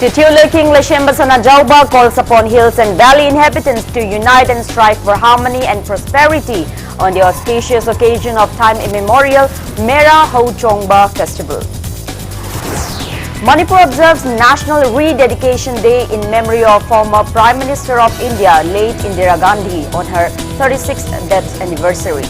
Titular King Leshembasana Jauba calls upon hills and valley inhabitants to unite and strive for harmony and prosperity on the auspicious occasion of time immemorial Mera Ho Chongba Festival. Manipur observes National Rededication Day in memory of former Prime Minister of India, late Indira Gandhi, on her 36th death anniversary.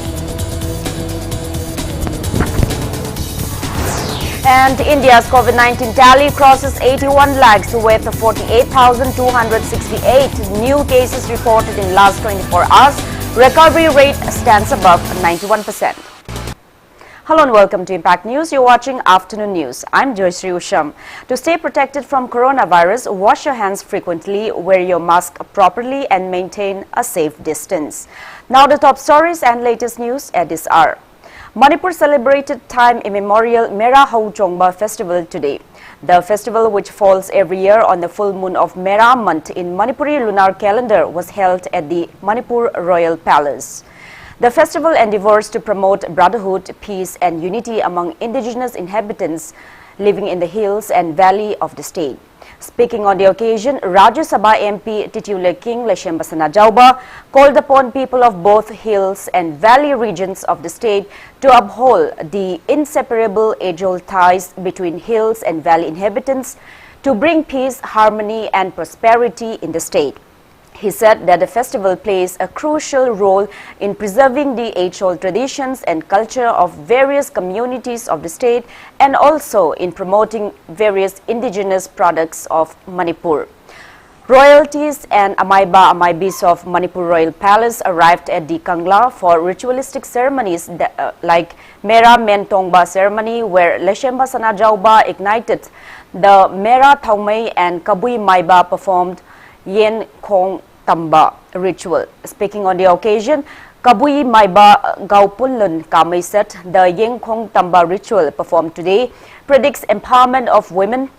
And India's COVID-19 tally crosses 81 lakhs with 48,268 new cases reported in last 24 hours. Recovery rate stands above 91%. Hello and welcome to Impact News. You're watching Afternoon News. I'm JOYSHRee USHAM. To stay protected from coronavirus, wash your hands frequently, wear your mask properly and maintain a safe distance. Now the top stories and latest news at this hour. Manipur celebrated time immemorial Mera Ho Chongba Festival today. The festival, which falls every year on the full moon of Mera month in Manipuri lunar calendar, was held at the Manipur Royal Palace. The festival endeavors to promote brotherhood, peace and unity among indigenous inhabitants living in the hills and valley of the state. Speaking on the occasion, Rajya Sabha MP Titular King Leshembasana Jauba called upon people of both hills and valley regions of the state to uphold the inseparable age-old ties between hills and valley inhabitants to bring peace, harmony and prosperity in the state. He said that the festival plays a crucial role in preserving the age-old traditions and culture of various communities of the state and also in promoting various indigenous products of Manipur. Royalties and Amaibis of Manipur Royal Palace arrived at the Kangla for ritualistic ceremonies like Mera Men Tongba ceremony, where Leshembasana Jauba ignited the Mera Thaumei and Kabui Maiba performed Yen Khong Tamba ritual. Speaking on the occasion, Kabui Maiba Gaupulun Kamai said the Yen Khong Tamba ritual performed today predicts empowerment of women,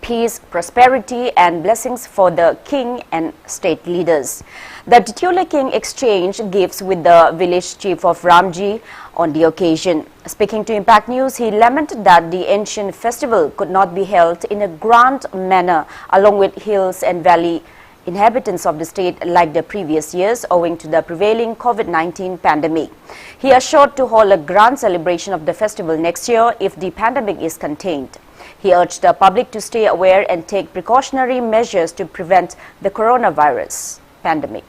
peace, prosperity and blessings for the king and state leaders. The titular king exchanged gifts with the village chief of Ramji on the occasion. Speaking to Impact News, he lamented that the ancient festival could not be held in a grand manner along with hills and valley inhabitants of the state like the previous years owing to the prevailing COVID-19 pandemic. He assured to hold a grand celebration of the festival next year if the pandemic is contained. He urged the public to stay aware and take precautionary measures to prevent the coronavirus pandemic.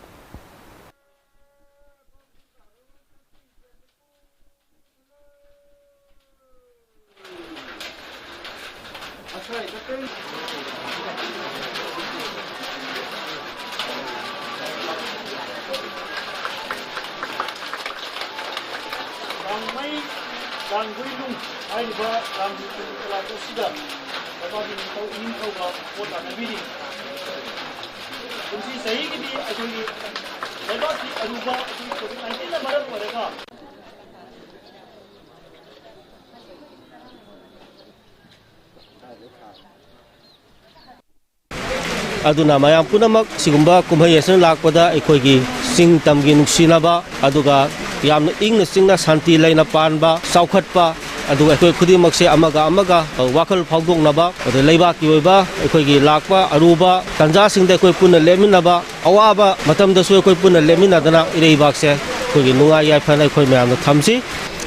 Aduna mayam punamak sigumba kumhai asan lakpada ekhoi sing tamgi nuksinaba aduga yamna ingna singna santi laina panba saukhatpa aduga ekhoi khudimak se amaga wakhal phawdoknaba adu leibak ki oiba ekhoi gi lakpa aruba tanja singda ekhoi punna leminaba awaba matamda su ekhoi punna leminadana ireibak se ekhoi gi nunga yaifana ekhoi mayamna thamsi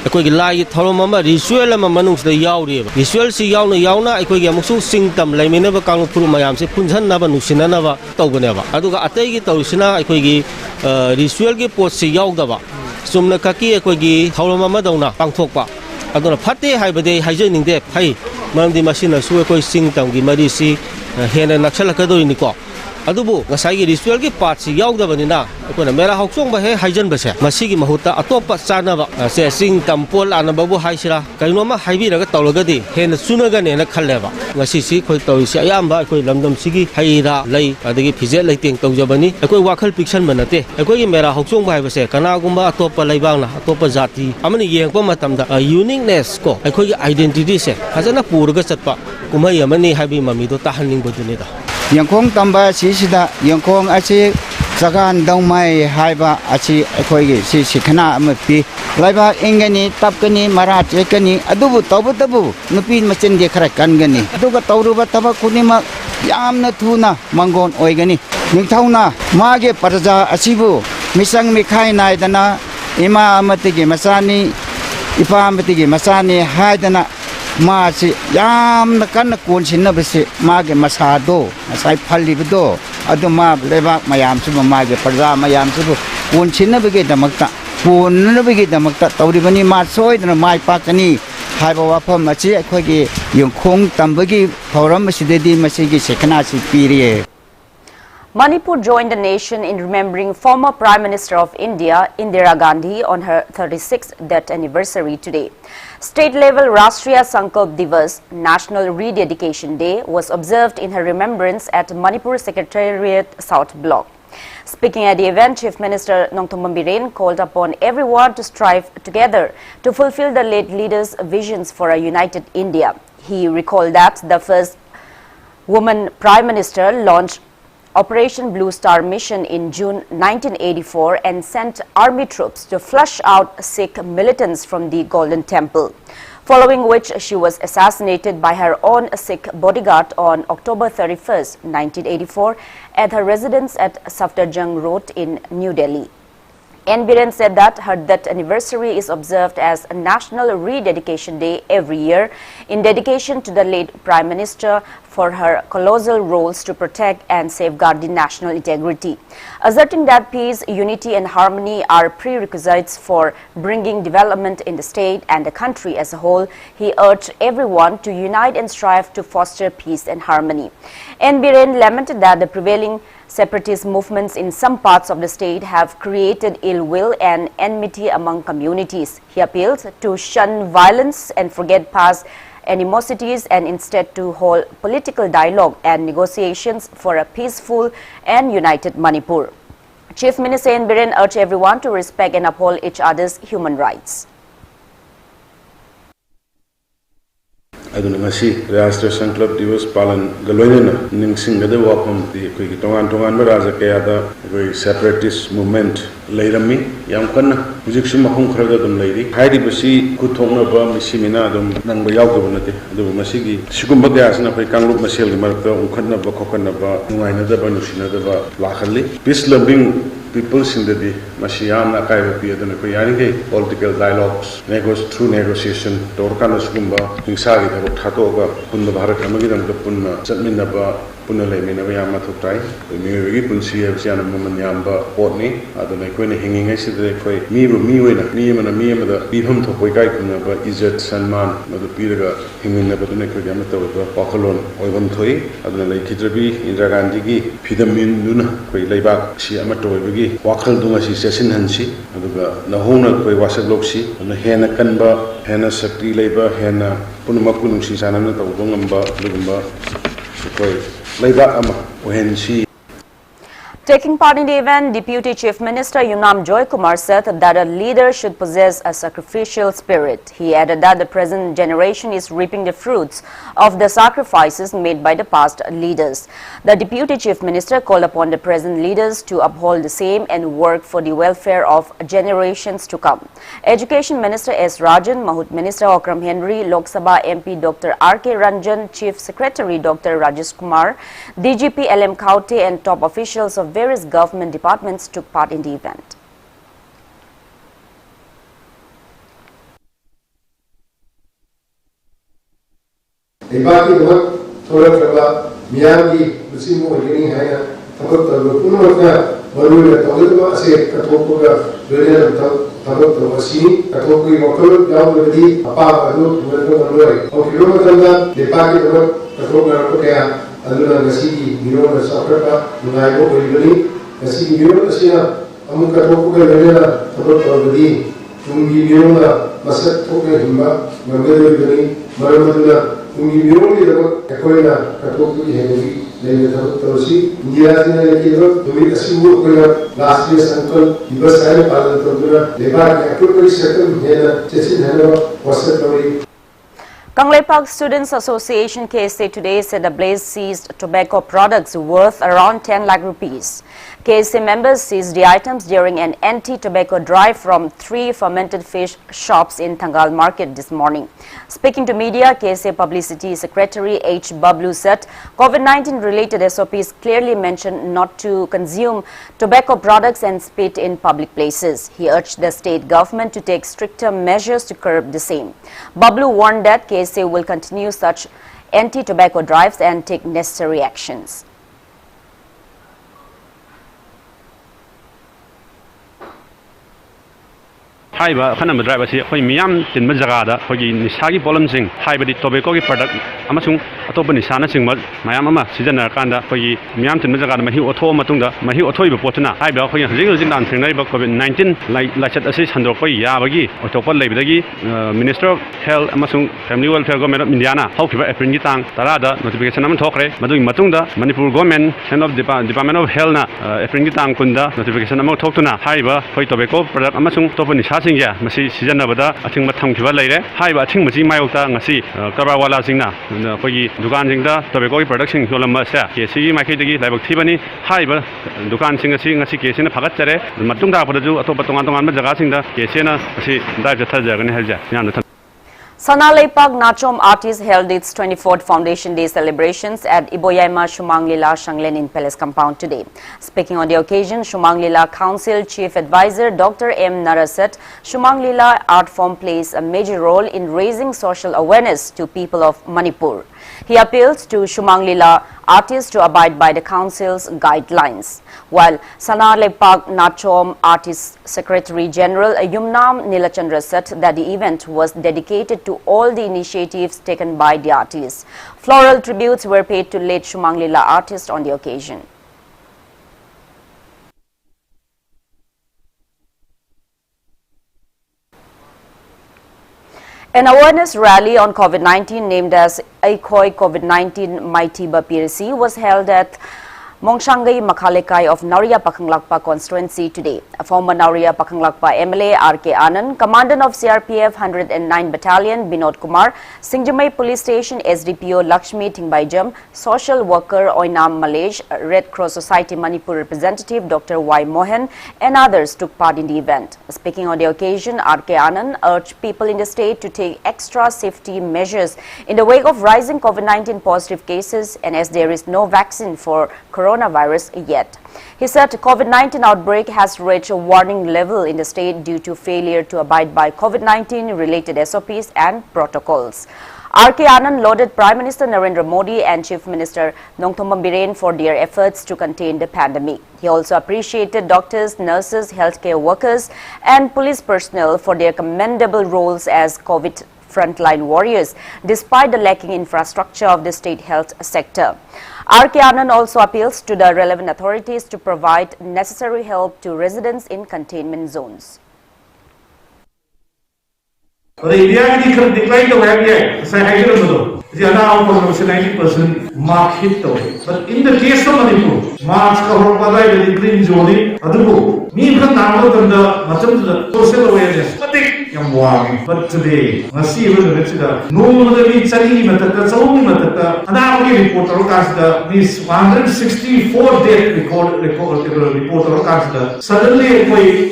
ekhoi gi lai thorom ama ritual ama manungsda yauri ritual si yauna ekhoi gi amuksu singtam laiminaba kanglu phuru mayam se punjanaba nuksinanaba tawbaneba aduga atei gi tawsina ekhoi gi ritual gi pot si yaudaba sumna kaki ekhoi gi thorom ama dauna pangthokpa aduna phate haibade haijeningde phai mamdi masina su ekhoi singtam gi marisi hena naksalakadoini ko adubu ngasai gi ritual gi part si yaudabani ekona Mera Ho Chongba he haijan base masigi mahuta atopa chanaba se sing tampol anababu haisira kainoma haibiraga tawlagadi hena sunaga ne na khalleba ngasi si khoi tawisi ayamba ekoi lamdam sigi haira lei adagi phije leiteng tawjabani ekoi wakhal piction banate ekoi gi Mera Ho Chongba haibase kanagumba atopa leibangna atopa jati amani yengpa matamda uniqueness ko ekoi gi identity se hajana purga chatpa kumai amani haibi mamido tahanning bodunida Yangkong Tamba Sisida Yangkong Achi Zagan Dongmai Haiba Achi Ekhoi Si Sikhana Amapi Laiba Ingani Tapkani Marat Ekani Adubu Tabu Nupi Machin de Krakangani Aduga Tauruba Taba Kunima ꯌꯥꯝꯅ ꯊꯨꯅ ꯃꯪꯒꯣꯟ ꯑꯣꯏꯒꯅꯤ ꯅꯤꯡꯊꯧꯅ ꯃꯥꯒꯤ ꯄ꯭ꯔꯖꯥ ꯑꯁꯤꯕꯨ ꯃꯤꯆꯪ ꯃꯤꯈꯥꯏ ꯅꯥꯏꯗꯅ ꯏꯃꯥ ꯑꯃꯠꯇꯒꯤ ꯃꯆꯥꯅꯤ ꯏꯄꯥ ꯑꯃꯠꯇꯒꯤ ꯃꯆꯥꯅꯤ ꯍꯥꯏꯗꯅ ꯃꯥꯁꯤ ꯌꯥꯝꯅ ꯀꯟꯅ ꯀꯣꯟꯁꯤꯟꯅꯕꯁꯤ ꯃꯥꯒꯤ ꯃꯁꯥꯗꯣ ꯉꯁꯥꯏ ꯐꯜꯂꯤꯕꯗꯣ ꯑꯗꯨ ꯃꯥ ꯂꯩꯕꯥꯛ ꯃꯌꯥꯝꯁꯤꯕꯨ ꯃꯥꯒꯤ ꯄ꯭ꯔꯖꯥ ꯃꯌꯥꯝꯁꯤꯕꯨ ꯀꯣꯟꯁꯤꯟꯅꯕꯒꯤꯗꯃꯛꯇ ꯀꯣꯟꯅꯅꯕꯒꯤꯗꯃꯛꯇ ꯇꯧꯔꯤꯕꯅꯤ ꯃꯥ ꯁꯣꯏꯗꯅ ꯃꯥꯏ ꯄꯥꯛꯀꯅꯤ ꯍꯥꯏꯕ ꯋꯥꯐꯝ ꯑꯁꯤ ꯑꯩꯈꯣꯏꯒꯤ ꯌꯨꯝꯈꯣꯡ ꯇꯝꯕꯒꯤ ꯊꯧꯔꯝ ꯑꯁꯤꯗꯗꯤ ꯃꯁꯤꯒꯤ ꯁꯩꯈꯅꯥꯁꯤ ꯄꯤꯔꯤꯌꯦ. Manipur joined the nation in remembering former Prime Minister of India, Indira Gandhi, on her 36th death anniversary today. State-level Rashtriya Sankalp Divas, National Rededication Day, was observed in her remembrance at Manipur Secretariat South Block. Speaking at the event, Chief Minister Nongthombam Biren called upon everyone to strive together to fulfill the late leader's visions for a united India. He recalled that the first woman Prime Minister launched Operation Blue Star mission in June 1984 and sent army troops to flush out Sikh militants from the Golden Temple, following which she was assassinated by her own Sikh bodyguard on October 31, 1984 at her residence at Safdarjung Road in New Delhi. N. Biren said that her death anniversary is observed as a National Rededication Day every year in dedication to the late Prime Minister for her colossal roles to protect and safeguard the national integrity. Asserting that peace, unity and harmony are prerequisites for bringing development in the state and the country as a whole, he urged everyone to unite and strive to foster peace and harmony. N. Biren lamented that the prevailing separatist movements in some parts of the state have created ill will and enmity among communities. He appealed to shun violence and forget past animosities and instead to hold political dialogue and negotiations for a peaceful and united Manipur. Chief Minister N. Biren urged everyone to respect and uphold each other's human rights. aduna ngasi Rashtriya Sankalp Divas palan galoinena ningsingada wafam di koi tongan tongan raja kaya da koi separatist movement leirami yam kanna hujik sum mahung kharaga dum leiri haidi basi kuthongna ba misimina dum nangba yawga banate adu masigi sigumba gasna koi kanglup masel gi marakta unkhanna ba khokhanna ba nuaina da ba nusina da ba lakhalli peace loving people in the Masiam Nakai and political dialogues, through negotiation, Torkana Skumba, Hingsari, Tatoga, Punda Bharakamagidan, the Puna, Satminaba, Punale Minavayama Tutai, the Miri Punsi of Siana Mamanyamba, Portney, Adonai hanging I said the Koi, Miru, Miwin, Miam and a Miam, the Bihum to Hoikai, but Izet Sanman, Mother Piraga, Himina Batuneko Yamato, Okolon, Oivantoi, Adonai Kitrabi, Indragandigi, Pidamin Luna, Koi Labak, Siamato. Wakal dunga si sesin hansi aduga nahona koi wasak loksi na hena kanba hena sakti leiba hena punumak punung si sanana tawdong amba dugumba koi leiba ama ohensi. Taking part in the event, Deputy Chief Minister Yunam Joy Kumar said that a leader should possess a sacrificial spirit. He added that the present generation is reaping the fruits of the sacrifices made by the past leaders. The Deputy Chief Minister called upon the present leaders to uphold the same and work for the welfare of generations to come. Education Minister S. Rajan, Mahut Minister Okram Henry, Lok Sabha MP Dr. R.K. Ranjan, Chief Secretary Dr. Rajesh Kumar, DGP L.M. Kaute and top officials of various government departments took part in the event. aduna ngasigi miro na sakrapa ngai bo beri ngasigi miro asia amuka toku ga lela tabot tabdi tungi miro na masak toku himba mangelo beri maramaduna tungi miro ni dapat ekoina katoku hegi lele tabot tosi india sina lekiro tumi asimu koina Rashtriya Sankalp Divas ai palan tabduna deba akuri sekam hena chesin hena wasatari. Kangleipak Students Association KSA today said the blaze seized tobacco products worth around 10 lakh rupees. KSA members seized the items during an anti-tobacco drive from 3 fermented fish shops in Thangal Market this morning. Speaking to media, KSA Publicity Secretary H. Bablu said COVID-19 related SOPs clearly mentioned not to consume tobacco products and spit in public places. He urged the state government to take stricter measures to curb the same. Bablu warned that KSA will continue such anti-tobacco drives and take necessary actions. Haiba khana driver si khoi miyam tin ma jaga da khoi nisagi problem sing haiba di tobacco ki product amasung atopa nisana sing mayam ama season kan da khoi miyam tin ma jaga da mahi otho matung da mahi othoi ba potuna haiba khoi hajing dan thengnai ba COVID-19 la chat asi sandro khoi ya bagi otopa leibdagi Minister of Health amasung Family Welfare Government of India na haukiba April ni tang tarada notification am thokre madui matung da Manipur Government Head of Department of Health na April ni tang kunda notification am thoktuna haiba khoi tobacco product amasung topa nisha singya masi season abada athing matham khiba leire haiba athing maji mayokta ngasi karbar wala singna khoi dukan singda tobacco ki product sing holam ma sa kesi makai dagi laibak thibani haiba dukan sing ngasi kesi na phagat chare matung da padaju atopa tongan tongan ma jaga singda kesi na asi dai jatha jagani halja nyam Sana Leipak Nachom Artists held its 24th Foundation Day celebrations at Iboyaima Shumanglila Shanglenin Palace compound today. Speaking on the occasion, Shumanglila Council Chief Advisor Dr. M. Nara said Shumanglila art form plays a major role in raising social awareness to people of Manipur. He appealed to Shumanglila artists to abide by the council's guidelines. While Sana Leipak Nachom Artists Secretary General Yumnam Nilachandra said that the event was dedicated to all the initiatives taken by the artists. Floral tributes were paid to late Shumanglila artists on the occasion. An awareness rally on COVID-19 named as Aikoi COVID-19 Maitiba PRC was held at Mongshangai Makhalekai of Nauriya Pakhanglakpa constituency today. Former Nauriya Pakhanglakpa MLA R.K. Anand, Commandant of CRPF 109 Battalion Binod Kumar, Singjamai Police Station SDPO Lakshmi Thingbaijam, Social Worker Oinam Malej, Red Cross Society Manipur Representative Dr. Y. Mohan and others took part in the event. Speaking on the occasion, R.K. Anand urged people in the state to take extra safety measures in the wake of rising COVID-19 positive cases and as there is no vaccine for coronavirus yet. He said COVID-19 outbreak has reached a warning level in the state due to failure to abide by COVID-19 related SOPs and protocols. R.K. Anand lauded Prime Minister Narendra Modi and Chief Minister Nongthombam Biren for their efforts to contain the pandemic. He also appreciated doctors, nurses, healthcare workers and police personnel for their commendable roles as COVID frontline warriors despite the lacking infrastructure of the state health sector. R.K. Anand also appeals to the relevant authorities to provide necessary help to residents in containment zones. India declined the web, so I don't know. The allow for 90% mark hit away. But in the case of Manipur, marks covered by the green zone, Adu, me can now than the social awareness. But today, Nasi even the no the Chari method, that's only method, and now we report the these 164 death report the suddenly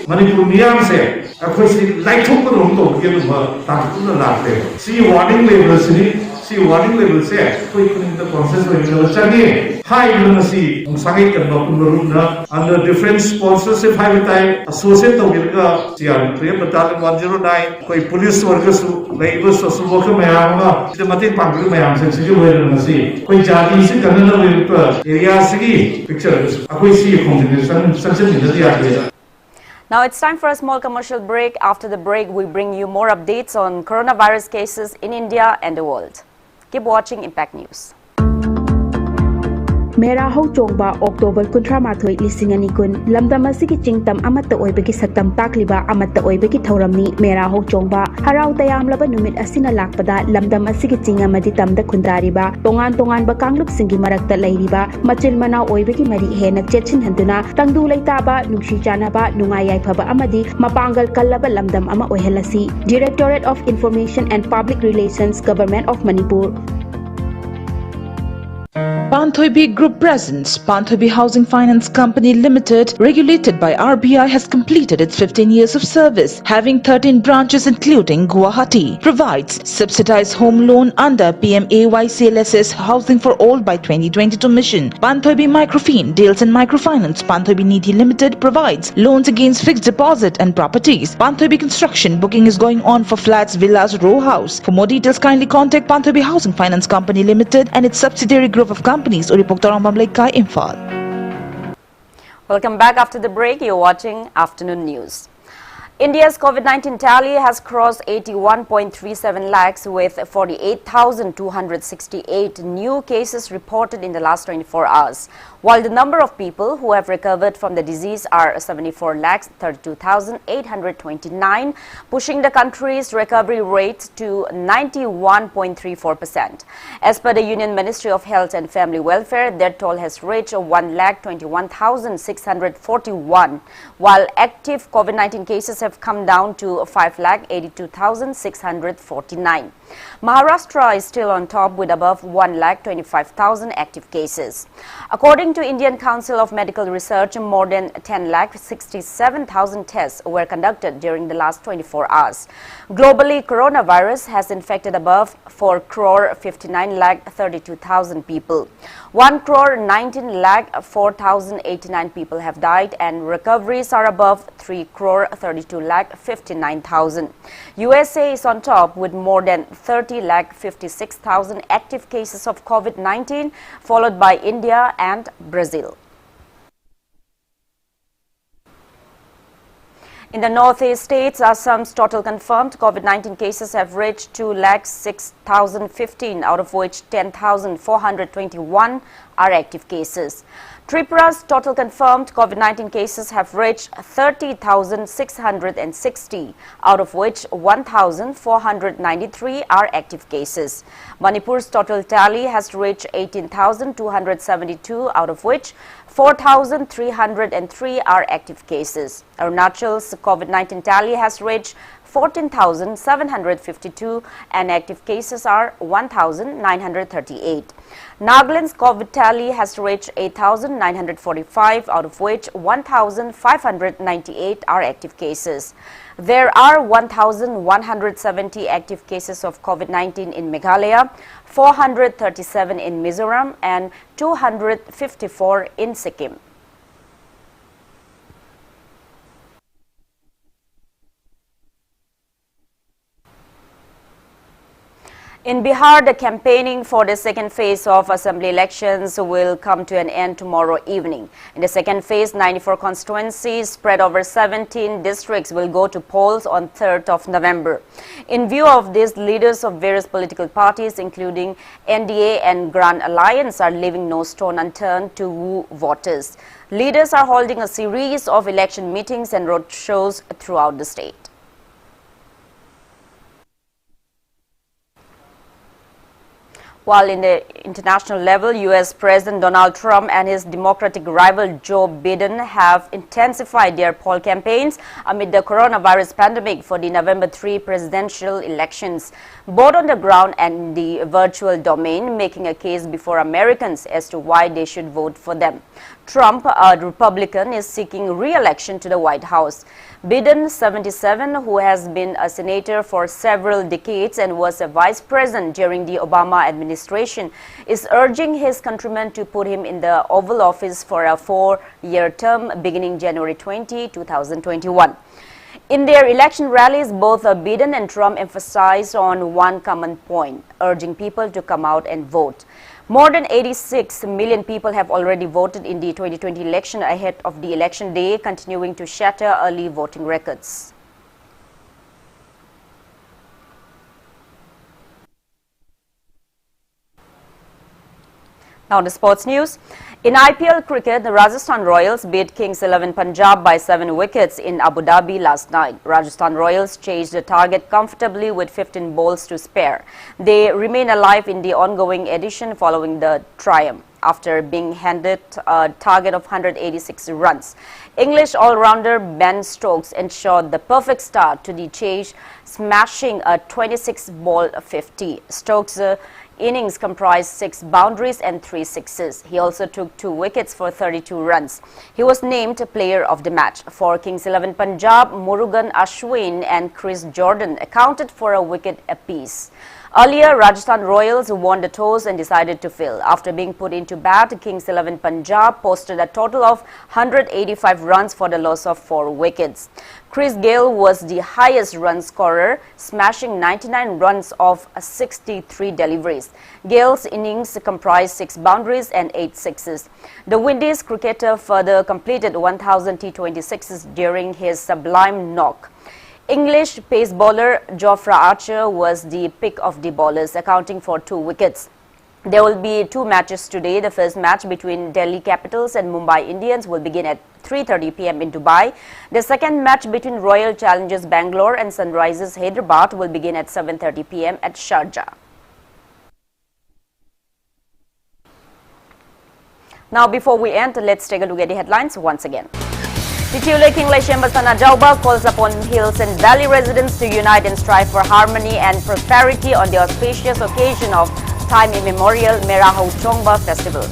Manipur Niam say, of course, like to give her see warning labels see warning labels say, in the process of the high lunacy, under different sponsorship high time associate with the Battalion 109, police workers, labor social worker, the Matin Pangu Mayam, Sensi, Jadi, another area pictures, I see combination, such a Now it's time for a small commercial break. After the break, we bring you more updates on coronavirus cases in India and the world. Keep watching Impact News. Mera ho chongba October 18 lisingani kun lamdam asigi chingtam amatta oibagi saktam takliba amatta oibagi thauramni mera ho chongba harau tayam laba numit asina lakpada lamdam asigi chingamadi tamda khundariba tongan tongan ba kanglup singi marakta leiriba machil mana oibagi mari hena chetchin handuna tangdu leitaba nungshi chanaba nungai yaifaba amadi mapangal kallaba lamdam ama ohelasi Directorate of Information and Public Relations, Government of Manipur. Panthoibi Group presents Panthoibi Housing Finance Company Limited, regulated by RBI, has completed its 15 years of service, having 13 branches including Guwahati. Provides subsidized home loan under PMAY CLSS Housing for All by 2022 mission. Panthoibi Microfinance deals in microfinance. Panthoibi Nidhi Limited provides loans against fixed deposit and properties. Panthoibi Construction booking is going on for flats, villas, row house. For more details, kindly contact Panthoibi Housing Finance Company Limited and its subsidiary group of companies. Welcome back after the break. You're watching Afternoon News. India's COVID-19 tally has crossed 81.37 lakhs with 48,268 new cases reported in the last 24 hours, while the number of people who have recovered from the disease are 74 lakhs 32,829, pushing the country's recovery rate to 91.34%. As per the Union Ministry of Health and Family Welfare, their toll has reached 1,21,641, while active COVID-19 cases have come down to 5,82,649. Maharashtra is still on top with above 1,25,000 active cases. According to Indian Council of Medical Research, more than 10,67,000 tests were conducted during the last 24 hours. Globally, coronavirus has infected above 4,59,32,000 people. 1,19,04,089 people have died, and recoveries are above 3,32,59,000. USA is on top with more than 30,56,000 active cases of COVID-19, followed by India and Brazil. In the northeast states, Assam's total confirmed COVID-19 cases have reached 2,06,015, out of which 10,421 are active cases. Tripura's total confirmed COVID-19 cases have reached 30,660, out of which 1,493 are active cases. Manipur's total tally has reached 18,272, out of which 4,303 are active cases. Arunachal's COVID-19 tally has reached 14,752 and active cases are 1,938. Nagaland's COVID tally has reached 8,945, out of which 1,598 are active cases. There are 1,170 active cases of COVID-19 in Meghalaya, 437 in Mizoram and 254 in Sikkim. In Bihar, the campaigning for the second phase of assembly elections will come to an end tomorrow evening. In the second phase, 94 constituencies spread over 17 districts will go to polls on 3rd of November. In view of this, leaders of various political parties, including NDA and Grand Alliance, are leaving no stone unturned to woo voters. Leaders are holding a series of election meetings and roadshows throughout the state. While in the international level, U.S. President Donald Trump and his Democratic rival Joe Biden have intensified their poll campaigns amid the coronavirus pandemic for the November 3 presidential elections, both on the ground and in the virtual domain, making a case before Americans as to why they should vote for them. Trump, a Republican, is seeking re-election to the White House. Biden, 77, who has been a senator for several decades and was a vice president during the Obama administration, is urging his countrymen to put him in the Oval Office for a 4-year term beginning January 20, 2021. In their election rallies, both Biden and Trump emphasized on one common point, urging people to come out and vote. More than 86 million people have already voted in the 2020 election ahead of the election day, continuing to shatter early voting records. Now the sports news. In IPL cricket, the Rajasthan Royals beat Kings 11 Punjab by 7 wickets in Abu Dhabi last night. Rajasthan Royals chased the target comfortably with 15 balls to spare. They remain alive in the ongoing edition following the triumph, after being handed a target of 186 runs. English all-rounder Ben Stokes ensured the perfect start to the chase, smashing a 26-ball 50. Stokes innings comprised 6 boundaries and 3 sixes. He also took 2 wickets for 32 runs. He was named player of the match. For Kings 11 Punjab, Murugan Ashwin and Chris Jordan accounted for a wicket apiece. Earlier, Rajasthan Royals won the toss and decided to field. After being put into bat, Kings 11 Punjab posted a total of 185 runs for the loss of 4 wickets. Chris Gale was the highest run scorer, smashing 99 runs of 63 deliveries. Gale's innings comprised 6 boundaries and 8 sixes. The Windies cricketer further completed 1,000 T26s during his sublime knock. English pace bowler Jofra Archer was the pick of the bowlers, accounting for 2 wickets. There will be 2 matches today. The first match between Delhi Capitals and Mumbai Indians will begin at 3:30 p.m. in Dubai. The second match between Royal Challengers Bangalore and Sunrisers Hyderabad will begin at 7:30 p.m. at Sharjah. Now, before we end, let's take a look at the headlines once again. Titiulai Kinglai Shembasana Jauba calls upon Hills and Valley residents to unite and strive for harmony and prosperity on the auspicious occasion of time immemorial Merahau Chongba Festival.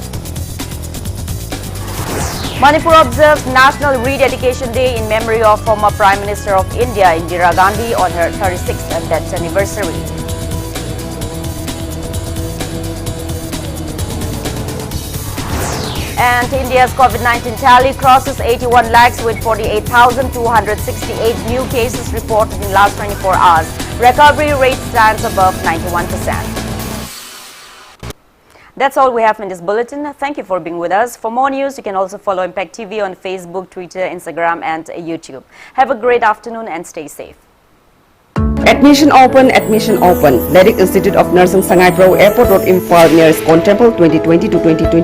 Manipur observes National Rededication Day in memory of former Prime Minister of India Indira Gandhi on her 36th death anniversary. And India's COVID-19 tally crosses 81 lakhs with 48,268 new cases reported in the last 24 hours. Recovery rate stands above 91%. That's all we have in this bulletin. Thank you for being with us. For more news, you can also follow Impact TV on Facebook, Twitter, Instagram and YouTube. Have a great afternoon and stay safe. Admission open, admission open. Ledic Institute of Nursing Sangai Pro Airport Road Imphal near Scone Temple 2020 to 2021.